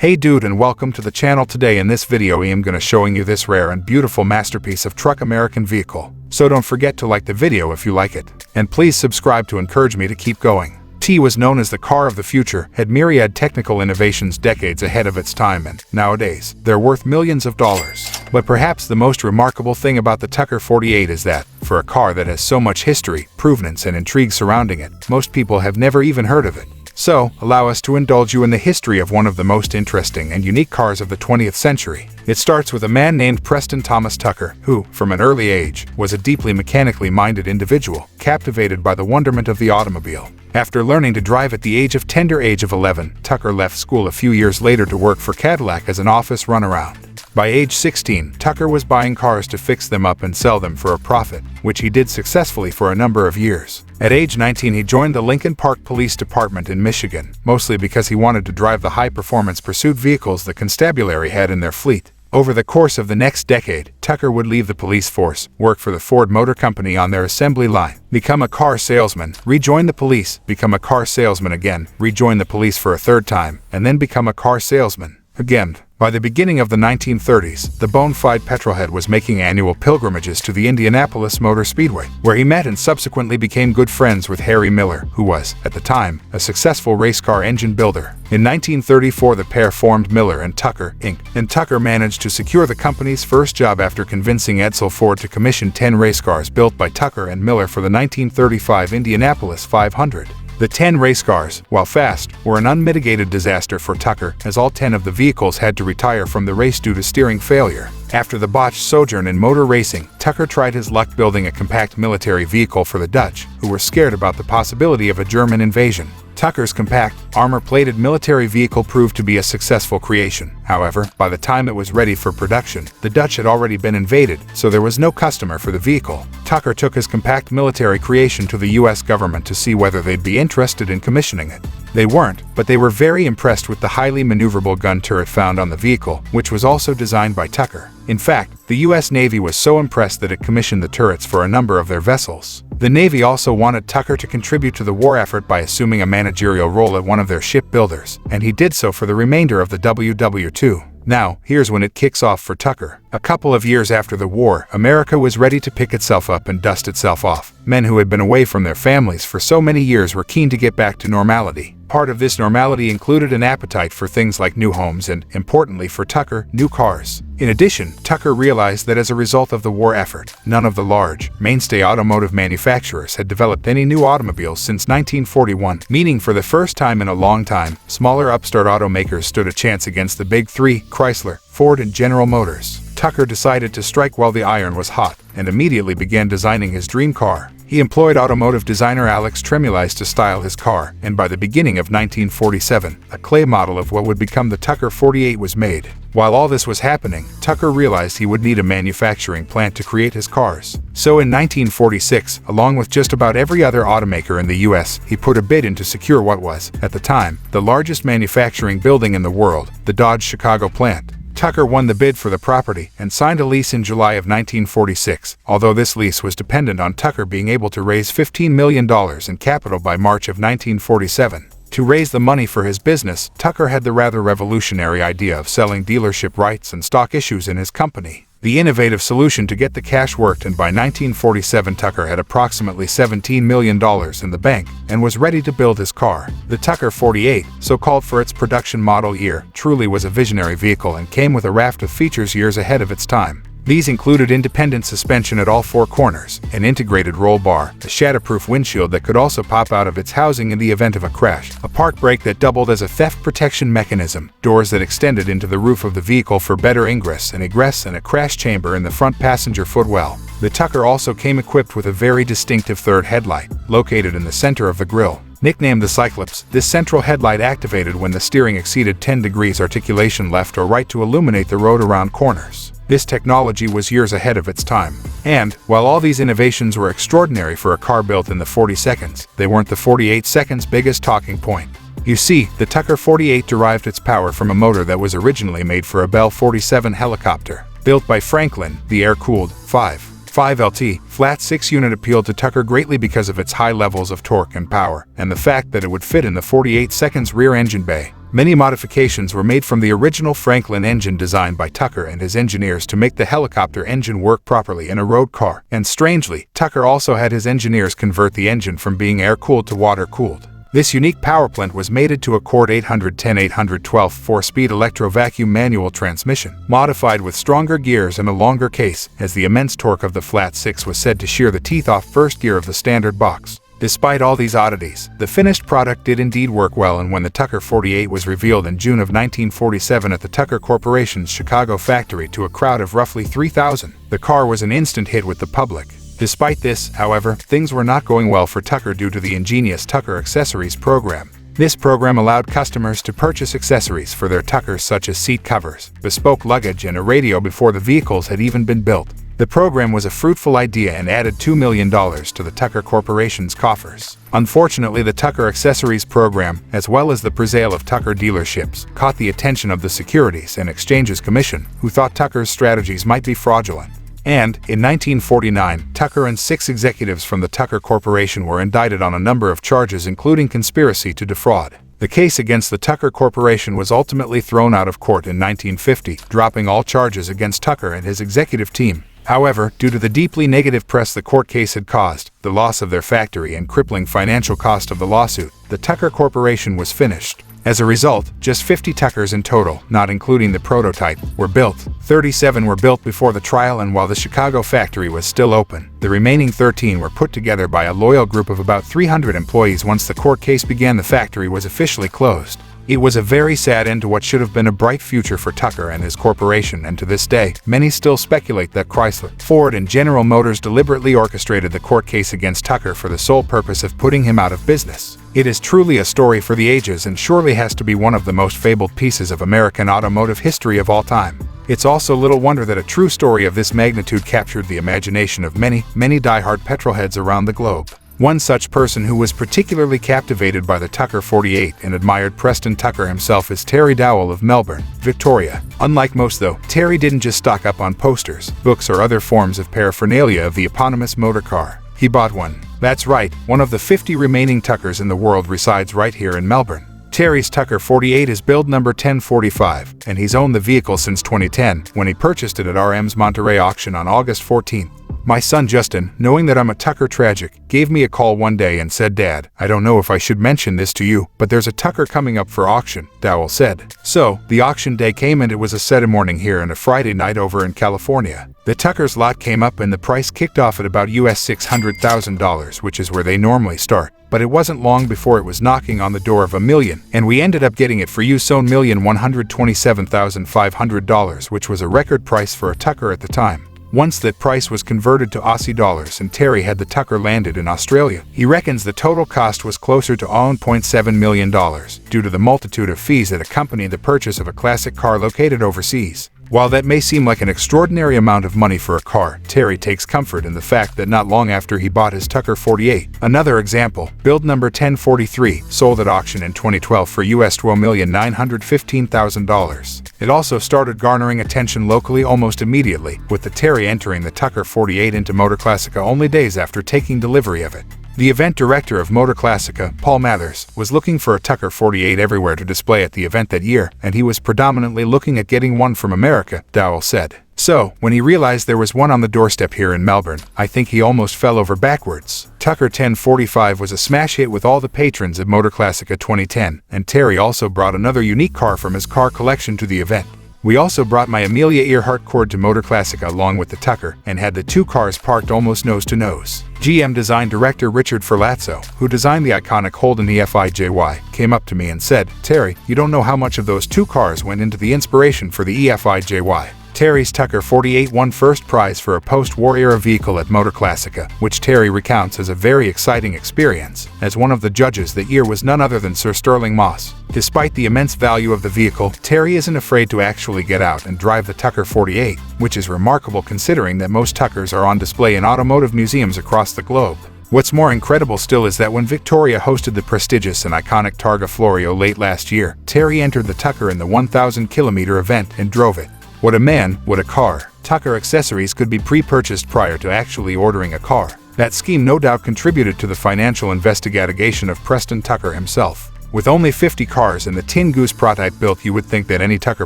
Hey dude, and welcome to the channel. Today in this video I am gonna showing you this rare and beautiful masterpiece of truck American vehicle. So don't forget to like the video if you like it. And please subscribe to encourage me to keep going. T was known as the car of the future, had myriad technical innovations decades ahead of its time, and nowadays, they're worth millions of dollars. But perhaps the most remarkable thing about the Tucker 48 is that, for a car that has so much history, provenance and intrigue surrounding it, most people have never even heard of it. So, allow us to indulge you in the history of one of the most interesting and unique cars of the 20th century. It starts with a man named Preston Thomas Tucker, who, from an early age, was a deeply mechanically minded individual, captivated by the wonderment of the automobile. After learning to drive at the tender age of 11, Tucker left school a few years later to work for Cadillac as an office runaround. By age 16, Tucker was buying cars to fix them up and sell them for a profit, which he did successfully for a number of years. At age 19, he joined the Lincoln Park Police Department in Michigan, mostly because he wanted to drive the high-performance pursuit vehicles the constabulary had in their fleet. Over the course of the next decade, Tucker would leave the police force, work for the Ford Motor Company on their assembly line, become a car salesman, rejoin the police, become a car salesman again, rejoin the police for a third time, and then become a car salesman again. By the beginning of the 1930s, the bona fide petrolhead was making annual pilgrimages to the Indianapolis Motor Speedway, where he met and subsequently became good friends with Harry Miller, who was, at the time, a successful race car engine builder. In 1934, the pair formed Miller and Tucker, Inc., and Tucker managed to secure the company's first job after convincing Edsel Ford to commission 10 race cars built by Tucker and Miller for the 1935 Indianapolis 500. The 10 race cars, while fast, were an unmitigated disaster for Tucker, as all 10 of the vehicles had to retire from the race due to steering failure. After the botched sojourn in motor racing, Tucker tried his luck building a compact military vehicle for the Dutch, who were scared about the possibility of a German invasion. Tucker's compact, armor-plated military vehicle proved to be a successful creation. However, by the time it was ready for production, the Dutch had already been invaded, so there was no customer for the vehicle. Tucker took his compact military creation to the US government to see whether they'd be interested in commissioning it. They weren't, but they were very impressed with the highly maneuverable gun turret found on the vehicle, which was also designed by Tucker. In fact, the US Navy was so impressed that it commissioned the turrets for a number of their vessels. The Navy also wanted Tucker to contribute to the war effort by assuming a managerial role at one of their shipbuilders, and he did so for the remainder of the WW2. Now, here's when it kicks off for Tucker. A couple of years after the war, America was ready to pick itself up and dust itself off. Men who had been away from their families for so many years were keen to get back to normality. Part of this normality included an appetite for things like new homes and, importantly for Tucker, new cars. In addition, Tucker realized that as a result of the war effort, none of the large, mainstay automotive manufacturers had developed any new automobiles since 1941, meaning for the first time in a long time, smaller upstart automakers stood a chance against the Big Three, Chrysler, Ford, and General Motors. Tucker decided to strike while the iron was hot, and immediately began designing his dream car. He employed automotive designer Alex Tremulis to style his car, and by the beginning of 1947, a clay model of what would become the Tucker 48 was made. While all this was happening, Tucker realized he would need a manufacturing plant to create his cars. So in 1946, along with just about every other automaker in the US, he put a bid in to secure what was, at the time, the largest manufacturing building in the world, the Dodge Chicago plant. Tucker won the bid for the property and signed a lease in July of 1946, although this lease was dependent on Tucker being able to raise $15 million in capital by March of 1947. To raise the money for his business, Tucker had the rather revolutionary idea of selling dealership rights and stock issues in his company. The innovative solution to get the cash worked, and by 1947 Tucker had approximately $17 million in the bank and was ready to build his car. The Tucker 48, so called for its production model year, truly was a visionary vehicle and came with a raft of features years ahead of its time. These included independent suspension at all four corners, an integrated roll bar, a shatterproof windshield that could also pop out of its housing in the event of a crash, a park brake that doubled as a theft protection mechanism, doors that extended into the roof of the vehicle for better ingress and egress, and a crash chamber in the front passenger footwell. The Tucker also came equipped with a very distinctive third headlight, located in the center of the grille. Nicknamed the Cyclops, this central headlight activated when the steering exceeded 10 degrees articulation left or right to illuminate the road around corners. This technology was years ahead of its time. And, while all these innovations were extraordinary for a car built in the 40 seconds, they weren't the 48 seconds biggest talking point. You see, the Tucker 48 derived its power from a motor that was originally made for a Bell 47 helicopter. Built by Franklin, the air-cooled 5.5LT flat 6-unit appealed to Tucker greatly because of its high levels of torque and power, and the fact that it would fit in the 48 seconds rear engine bay. Many modifications were made from the original Franklin engine designed by Tucker and his engineers to make the helicopter engine work properly in a road car. And strangely, Tucker also had his engineers convert the engine from being air-cooled to water-cooled. This unique powerplant was mated to a Cord 810-812 4-speed electro-vacuum manual transmission, modified with stronger gears and a longer case, as the immense torque of the Flat 6 was said to shear the teeth off first gear of the standard box. Despite all these oddities, the finished product did indeed work well, and when the Tucker 48 was revealed in June of 1947 at the Tucker Corporation's Chicago factory to a crowd of roughly 3,000, the car was an instant hit with the public. Despite this, however, things were not going well for Tucker due to the ingenious Tucker Accessories program. This program allowed customers to purchase accessories for their Tuckers such as seat covers, bespoke luggage, and a radio before the vehicles had even been built. The program was a fruitful idea and added $2 million to the Tucker Corporation's coffers. Unfortunately, the Tucker Accessories program, as well as the presale of Tucker dealerships, caught the attention of the Securities and Exchanges Commission, who thought Tucker's strategies might be fraudulent. And, in 1949, Tucker and 6 executives from the Tucker Corporation were indicted on a number of charges including conspiracy to defraud. The case against the Tucker Corporation was ultimately thrown out of court in 1950, dropping all charges against Tucker and his executive team. However, due to the deeply negative press the court case had caused, the loss of their factory and crippling financial cost of the lawsuit, the Tucker Corporation was finished. As a result, just 50 Tuckers in total, not including the prototype, were built. 37 were built before the trial, and while the Chicago factory was still open, the remaining 13 were put together by a loyal group of about 300 employees. Once the court case began, the factory was officially closed. It was a very sad end to what should have been a bright future for Tucker and his corporation, and to this day, many still speculate that Chrysler, Ford, and General Motors deliberately orchestrated the court case against Tucker for the sole purpose of putting him out of business. It is truly a story for the ages and surely has to be one of the most fabled pieces of American automotive history of all time. It's also little wonder that a true story of this magnitude captured the imagination of many, many die-hard petrolheads around the globe. One such person who was particularly captivated by the Tucker 48 and admired Preston Tucker himself is Terry Dowell of Melbourne, Victoria. Unlike most though, Terry didn't just stock up on posters, books, or other forms of paraphernalia of the eponymous motor car. He bought one. That's right, one of the 50 remaining Tuckers in the world resides right here in Melbourne. Terry's Tucker 48 is build number 1045, and he's owned the vehicle since 2010, when he purchased it at RM's Monterey auction on August 14th. My son Justin, knowing that I'm a Tucker tragic, gave me a call one day and said, "Dad, I don't know if I should mention this to you, but there's a Tucker coming up for auction," Dowell said. So, the auction day came and it was a Saturday morning here and a Friday night over in California. The Tucker's lot came up and the price kicked off at about US $600,000, which is where they normally start. But it wasn't long before it was knocking on the door of $1 million, and we ended up getting it for $1,127,500, which was a record price for a Tucker at the time. Once that price was converted to Aussie dollars and Terry had the Tucker landed in Australia, he reckons the total cost was closer to $1.7 million, due to the multitude of fees that accompany the purchase of a classic car located overseas. While that may seem like an extraordinary amount of money for a car, Terry takes comfort in the fact that not long after he bought his Tucker 48, another example, build number 1043, sold at auction in 2012 for US $12,915,000. It also started garnering attention locally almost immediately, with the Terry entering the Tucker 48 into Motor Classica only days after taking delivery of it. The event director of Motor Classica, Paul Mathers, was looking for a Tucker 48 everywhere to display at the event that year, and he was predominantly looking at getting one from America, Dowell said. So, when he realized there was one on the doorstep here in Melbourne, I think he almost fell over backwards. Tucker 1045 was a smash hit with all the patrons of Motor Classica 2010, and Terry also brought another unique car from his car collection to the event. We also brought my Amelia Earhart Cord to Motor Classica along with the Tucker, and had the two cars parked almost nose to nose. GM design director Richard Ferlazzo, who designed the iconic Holden EFI-JY, came up to me and said, "Terry, you don't know how much of those two cars went into the inspiration for the EFI-JY." Terry's Tucker 48 won first prize for a post-war era vehicle at Motor Classica, which Terry recounts as a very exciting experience, as one of the judges that year was none other than Sir Sterling Moss. Despite the immense value of the vehicle, Terry isn't afraid to actually get out and drive the Tucker 48, which is remarkable considering that most Tuckers are on display in automotive museums across the globe. What's more incredible still is that when Victoria hosted the prestigious and iconic Targa Florio late last year, Terry entered the Tucker in the 1,000-kilometer event and drove it. What a man, what a car. Tucker accessories could be pre-purchased prior to actually ordering a car. That scheme no doubt contributed to the financial investigation of Preston Tucker himself. With only 50 cars and the Tin Goose prototype built, you would think that any Tucker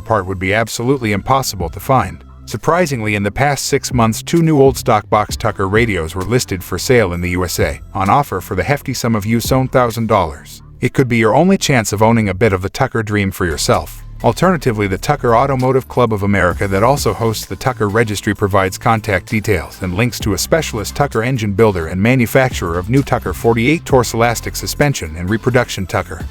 part would be absolutely impossible to find. Surprisingly, in the past 6 months, 2 new old stock box Tucker radios were listed for sale in the USA, on offer for the hefty sum of $1,000. It could be your only chance of owning a bit of the Tucker dream for yourself. Alternatively, the Tucker Automotive Club of America, that also hosts the Tucker Registry, provides contact details and links to a specialist Tucker engine builder and manufacturer of new Tucker 48 torque elastic suspension and reproduction Tucker.